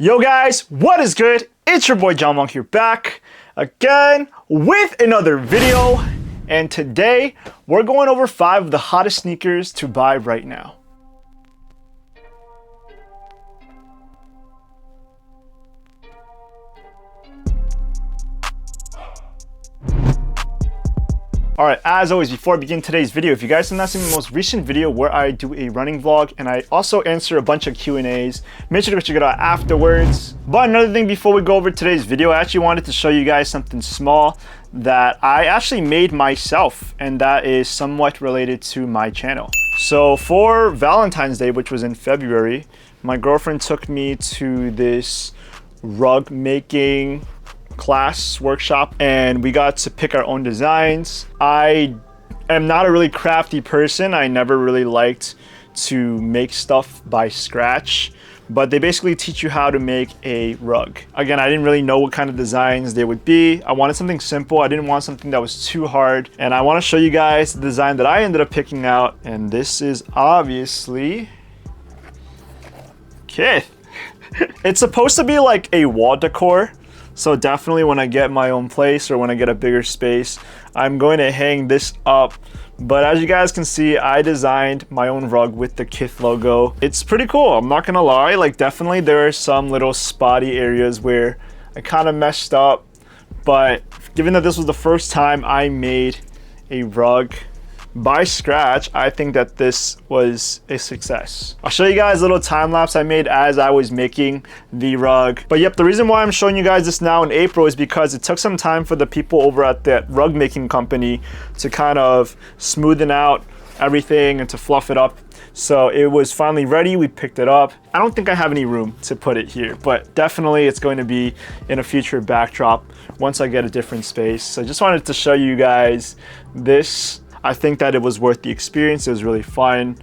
Yo guys, what is good? It's your boy John Monk here, back again with another video, and today we're going over 5 of the hottest sneakers to buy right now. Alright, as always, before I begin today's video, if you guys have not seen the most recent video where I do a running vlog and I also answer a bunch of Q&As, make sure to check it out afterwards. But another thing before we go over today's video, I actually wanted to show you guys something small that I actually made myself, and that is somewhat related to my channel. So for Valentine's Day, which was in February, my girlfriend took me to this rug making class workshop and we got to pick our own designs. I am not a really crafty person. I never really liked to make stuff by scratch, but they basically teach you how to make a rug. Again, I didn't really know what kind of designs they would be. I wanted something simple. I didn't want something that was too hard, and I want to show you guys the design that I ended up picking out, and this is obviously Kith. It's supposed to be like a wall decor. So definitely when I get my own place or when I get a bigger space, I'm going to hang this up. But as you guys can see, I designed my own rug with the Kith logo. It's pretty cool, I'm not gonna lie. Like, definitely there are some little spotty areas where I kind of messed up. But given that this was the first time I made a rug by scratch, I think that this was a success. I'll show you guys a little time lapse I made as I was making the rug. But yep, the reason why I'm showing you guys this now in April is because it took some time for the people over at that rug making company to kind of smoothen out everything and to fluff it up. So it was finally ready, we picked it up. I don't think I have any room to put it here, but definitely it's going to be in a future backdrop once I get a different space. So I just wanted to show you guys this. I think that it was worth the experience. It was really fun.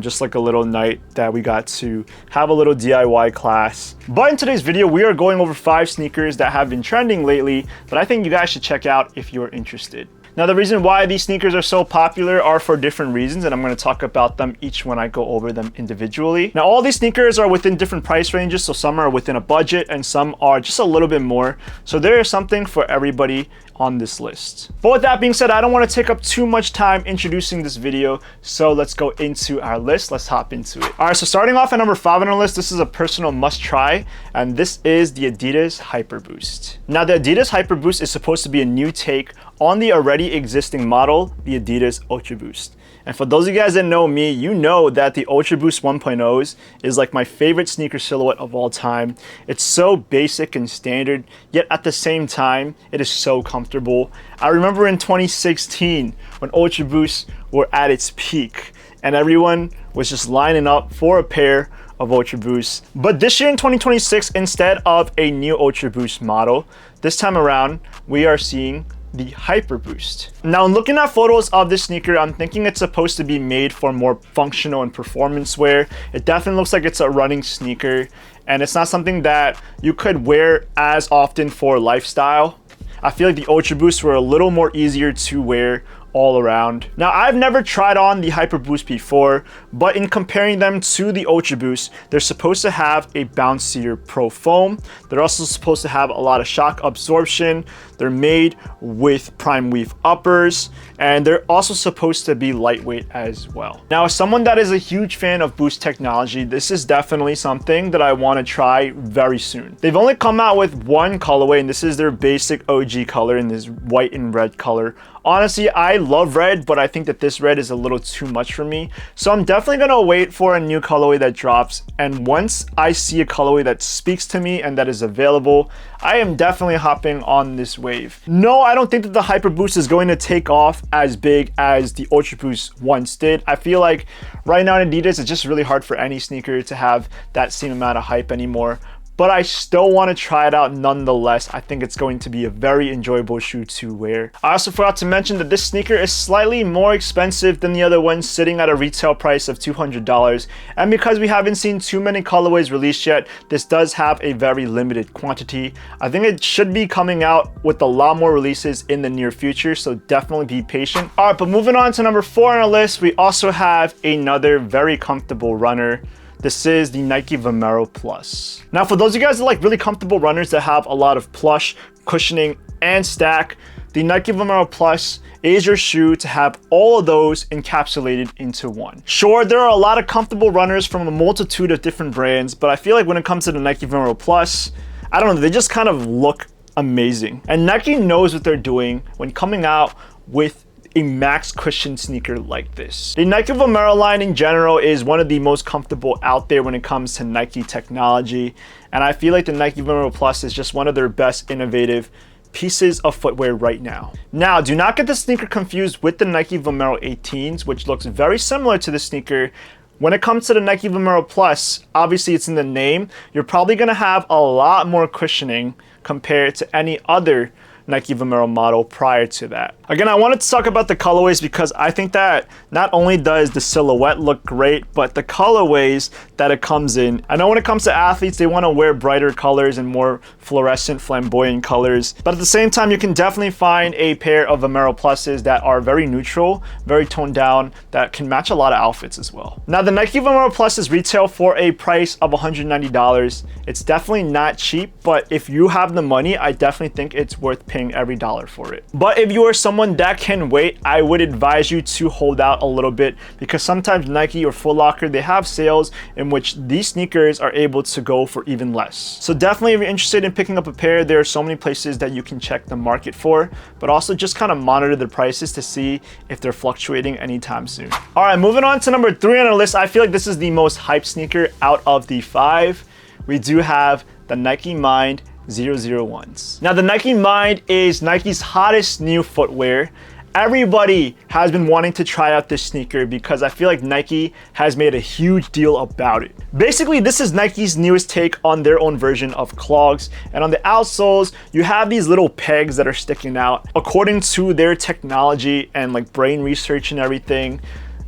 Just like a little night that we got to have a little DIY class. But in today's video, we are going over 5 sneakers that have been trending lately that I think you guys should check out if you're interested. Now, the reason why these sneakers are so popular are for different reasons, and I'm going to talk about them each when I go over them individually. Now, all these sneakers are within different price ranges, so some are within a budget and some are just a little bit more. So there is something for everybody on this list. But with that being said, I don't want to take up too much time introducing this video, so let's go into our list. Let's hop into it. All right, so starting off at number 5 on our list, this is a personal must try, and this is the Adidas Hyperboost. Now, the Adidas Hyperboost is supposed to be a new take on the already existing model, the Adidas Ultra Boost. And for those of you guys that know me, you know that the Ultra Boost 1.0s is like my favorite sneaker silhouette of all time. It's so basic and standard, yet at the same time, it is so comfortable. I remember in 2016 when Ultra Boosts were at its peak and everyone was just lining up for a pair of Ultra Boosts. But this year in 2026, instead of a new Ultra Boost model, this time around, we are seeing the Hyperboost. Now, looking at photos of this sneaker, I'm thinking it's supposed to be made for more functional and performance wear. It definitely looks like it's a running sneaker, and it's not something that you could wear as often for lifestyle. I feel like the Ultra Boosts were a little more easier to wear all around. Now, I've never tried on the Hyperboost before, but in comparing them to the Ultra Boost, they're supposed to have a bouncier pro foam. They're also supposed to have a lot of shock absorption. They're made with prime weave uppers, and they're also supposed to be lightweight as well. Now, as someone that is a huge fan of Boost technology, this is definitely something that I want to try very soon. They've only come out with one colorway, and this is their basic OG color in this white and red color. Honestly, I love red, but I think that this red is a little too much for me. So I'm definitely gonna wait for a new colorway that drops. And once I see a colorway that speaks to me and that is available, I am definitely hopping on this wave. No, I don't think that the Hyperboost is going to take off as big as the Ultra Boost once did. I feel like right now in Adidas, it's just really hard for any sneaker to have that same amount of hype anymore. But I still want to try it out nonetheless. I think it's going to be a very enjoyable shoe to wear. I also forgot to mention that this sneaker is slightly more expensive than the other ones, sitting at a retail price of $200. And because we haven't seen too many colorways released yet, this does have a very limited quantity. I think it should be coming out with a lot more releases in the near future, so definitely be patient. All right, but moving on to number 4 on our list, we also have another very comfortable runner. This is the Nike Vomero Plus. Now, for those of you guys that like really comfortable runners that have a lot of plush, cushioning, and stack, the Nike Vomero Plus is your shoe to have all of those encapsulated into one. Sure, there are a lot of comfortable runners from a multitude of different brands, but I feel like when it comes to the Nike Vomero Plus, I don't know, they just kind of look amazing. And Nike knows what they're doing when coming out with a max cushion sneaker like this. The Nike Vomero line in general is one of the most comfortable out there when it comes to Nike technology. And I feel like the Nike Vomero Plus is just one of their best innovative pieces of footwear right now. Now, do not get the sneaker confused with the Nike Vomero 18s, which looks very similar to the sneaker. When it comes to the Nike Vomero Plus, obviously it's in the name. You're probably gonna have a lot more cushioning compared to any other Nike Vomero model prior to that. Again, I wanted to talk about the colorways because I think that not only does the silhouette look great, but the colorways that it comes in. I know when it comes to athletes, they want to wear brighter colors and more fluorescent, flamboyant colors. But at the same time, you can definitely find a pair of Vomero Pluses that are very neutral, very toned down, that can match a lot of outfits as well. Now, the Nike Vomero Pluses retail for a price of $190. It's definitely not cheap, but if you have the money, I definitely think it's worth paying every dollar for it. But if you are someone that can wait, I would advise you to hold out a little bit because sometimes Nike or Foot Locker, they have sales in which these sneakers are able to go for even less. So definitely if you're interested in picking up a pair, there are so many places that you can check the market for, but also just kind of monitor the prices to see if they're fluctuating anytime soon. All right, moving on to number 3 on our list. I feel like this is the most hyped sneaker out of the 5. We do have the Nike Mind 001s. Now, the Nike Mind is Nike's hottest new footwear. Everybody has been wanting to try out this sneaker because I feel like Nike has made a huge deal about it. Basically, this is Nike's newest take on their own version of clogs. And on the outsoles, you have these little pegs that are sticking out. According to their technology and like brain research and everything,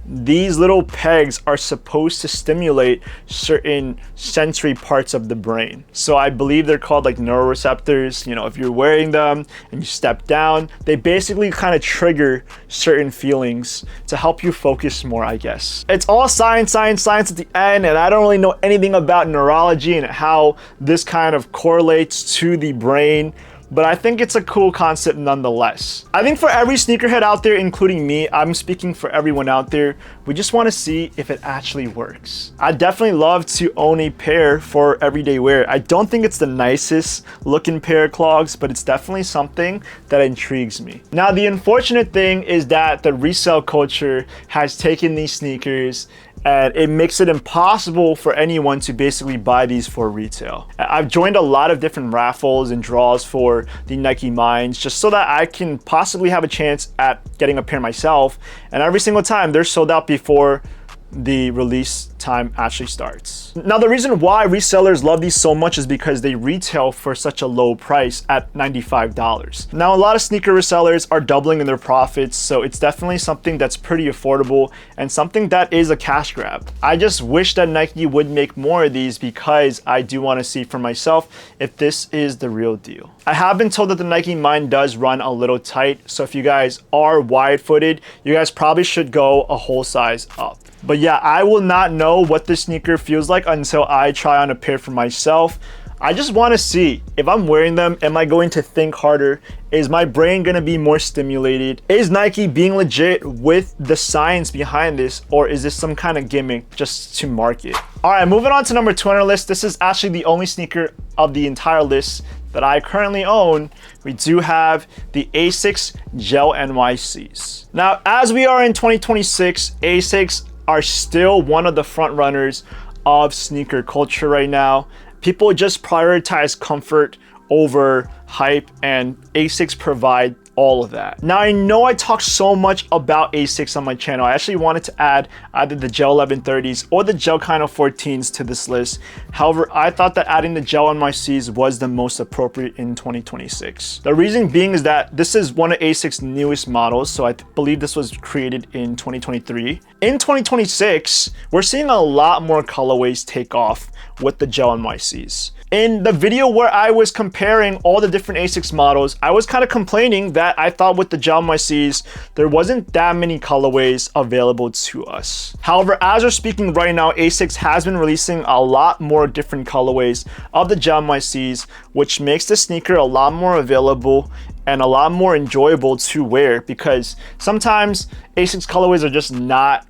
these little pegs are supposed to stimulate certain sensory parts of the brain. So I believe they're called like neuroreceptors. You know, if you're wearing them and you step down, they basically kind of trigger certain feelings to help you focus more, I guess. It's all science at the end, and I don't really know anything about neurology and how this kind of correlates to the brain, but I think it's a cool concept nonetheless. I think for every sneakerhead out there, including me, I'm speaking for everyone out there, we just want to see if it actually works. I'd definitely love to own a pair for everyday wear. I don't think it's the nicest looking pair of clogs, but it's definitely something that intrigues me. Now, the unfortunate thing is that the resale culture has taken these sneakers and it makes it impossible for anyone to basically buy these for retail. I've joined a lot of different raffles and draws for the Nike Minds just so that I can possibly have a chance at getting a pair myself, and every single time they're sold out before the release time actually starts. Now, the reason why resellers love these so much is because they retail for such a low price at $95. Now, a lot of sneaker resellers are doubling in their profits, so it's definitely something that's pretty affordable and something that is a cash grab. I just wish that Nike would make more of these because I do want to see for myself if this is the real deal. I have been told that the Nike Mind does run a little tight, so if you guys are wide-footed, you guys probably should go a whole size up. But yeah, I will not know what this sneaker feels like until I try on a pair for myself. I just want to see if I'm wearing them, am I going to think harder? Is my brain going to be more stimulated? Is Nike being legit with the science behind this, or is this some kind of gimmick just to market? All right, moving on to number 2 on our list. This is actually the only sneaker of the entire list that I currently own. We do have the Asics Gel-NYCs. Now, as we are in 2026, Asics are still one of the front runners of sneaker culture right now. People just prioritize comfort over hype, and Asics provide all of that. Now, I know I talk so much about Asics on my channel. I actually wanted to add either the Gel 1130s or the Gel kind of 14s to this list. However, I thought that adding the Gel-NYCs was the most appropriate in 2026. The reason being is that this is one of Asics' newest models, so I believe this was created in 2023. In 2026, we're seeing a lot more colorways take off with the Gel-NYCs. In the video where I was comparing all the different Asics models, I was kind of complaining that I thought with the Gel-NYCs, there wasn't that many colorways available to us. However, as we're speaking right now, Asics has been releasing a lot more different colorways of the Gel-NYCs, which makes the sneaker a lot more available and a lot more enjoyable to wear, because sometimes Asics colorways are just not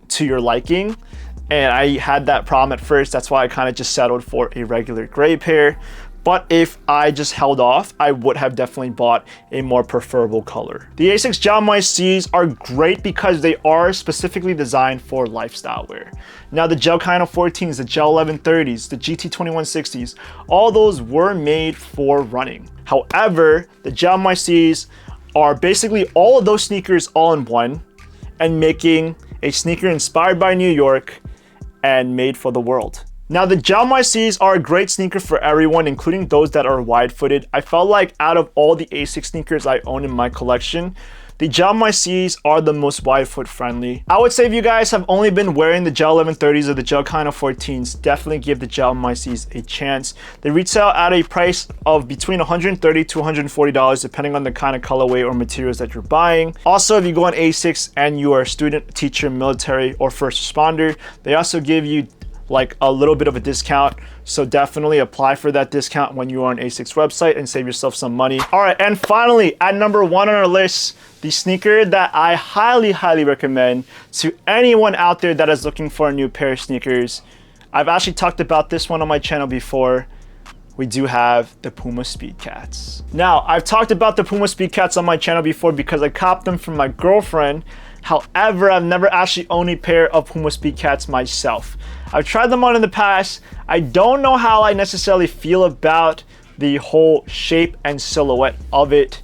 to your liking. And I had that problem at first. That's why I kind of just settled for a regular gray pair. But if I just held off, I would have definitely bought a more preferable color. The Asics Gel-NYCs are great because they are specifically designed for lifestyle wear. Now the Gel-NYC 14s, the Gel-1130s, the GT2160s, all those were made for running. However, the Gel-NYCs are basically all of those sneakers all in one, and making a sneaker inspired by New York and made for the world. Now the Gel-NYCs are a great sneaker for everyone, including those that are wide-footed. I felt like out of all the Asics sneakers I own in my collection, the Gel-NYCs are the most wide-foot friendly. I would say if you guys have only been wearing the Gel-1130s or the Gel-NYC 14s, definitely give the Gel-NYCs a chance. They retail at a price of between $130 to $140 depending on the kind of colorway or materials that you're buying. Also, if you go on Asics and you are a student, teacher, military, or first responder, they also give you like a little bit of a discount, so definitely apply for that discount when you are on Asics website and save yourself some money. All right, and finally, at number 1 on our list, the sneaker that I highly recommend to anyone out there that is looking for a new pair of sneakers. I've actually talked about this one on my channel before. We do have the Puma Speedcats. Now, I've talked about the Puma Speedcats on my channel before because I copped them from my girlfriend. However, I've never actually owned a pair of Puma Speedcats myself. I've tried them on in the past. I don't know how I necessarily feel about the whole shape and silhouette of it,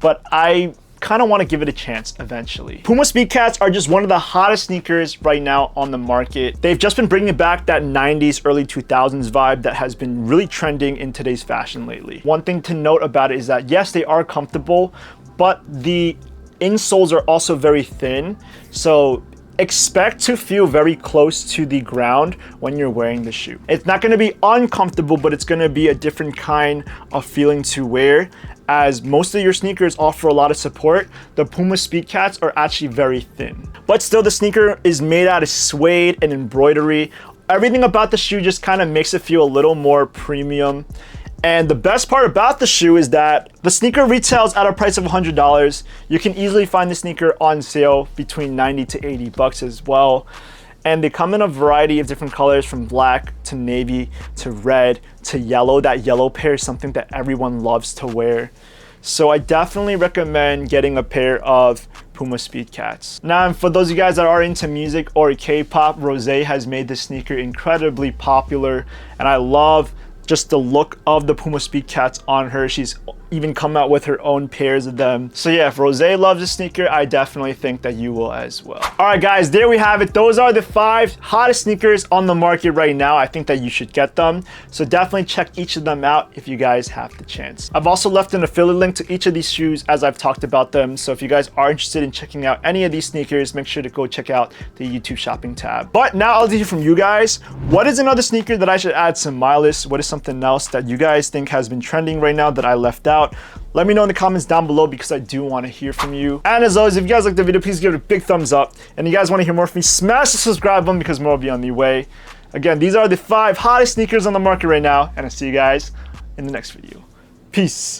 but I kind of want to give it a chance eventually. Puma Speedcats are just one of the hottest sneakers right now on the market. They've just been bringing back that 90s, early 2000s vibe that has been really trending in today's fashion lately. One thing to note about it is that yes, they are comfortable, but the insoles are also very thin, so expect to feel very close to the ground when you're wearing the shoe. It's not going to be uncomfortable, but it's going to be a different kind of feeling to wear, as most of your sneakers offer a lot of support. The Puma Speedcats are actually very thin, but still the sneaker is made out of suede and embroidery. Everything about the shoe just kind of makes it feel a little more premium. And the best part about the shoe is that the sneaker retails at a price of $100. You can easily find the sneaker on sale between 90 to 80 bucks as well. And they come in a variety of different colors, from black to navy to red to yellow. That yellow pair is something that everyone loves to wear. So I definitely recommend getting a pair of Puma Speedcats. Now, for those of you guys that are into music or K-pop, Rosé has made this sneaker incredibly popular, and I love just the look of the Puma Speedcats on her. She's even come out with her own pairs of them. So yeah, if Rosé loves a sneaker, I definitely think that you will as well. All right guys, there we have it. Those are the 5 hottest sneakers on the market right now. I think that you should get them. So definitely check each of them out if you guys have the chance. I've also left an affiliate link to each of these shoes as I've talked about them. So if you guys are interested in checking out any of these sneakers, make sure to go check out the YouTube shopping tab. But now I'll hear from you guys. What is another sneaker that I should add to my list? What is something else that you guys think has been trending right now that I left out? Let me know in the comments down below, because I do want to hear from you. And as always, if you guys like the video, please give it a big thumbs up. And if you guys want to hear more from me, smash the subscribe button, because more will be on the way. Again, these are the 5 hottest sneakers on the market right now, and I'll see you guys in the next video. Peace.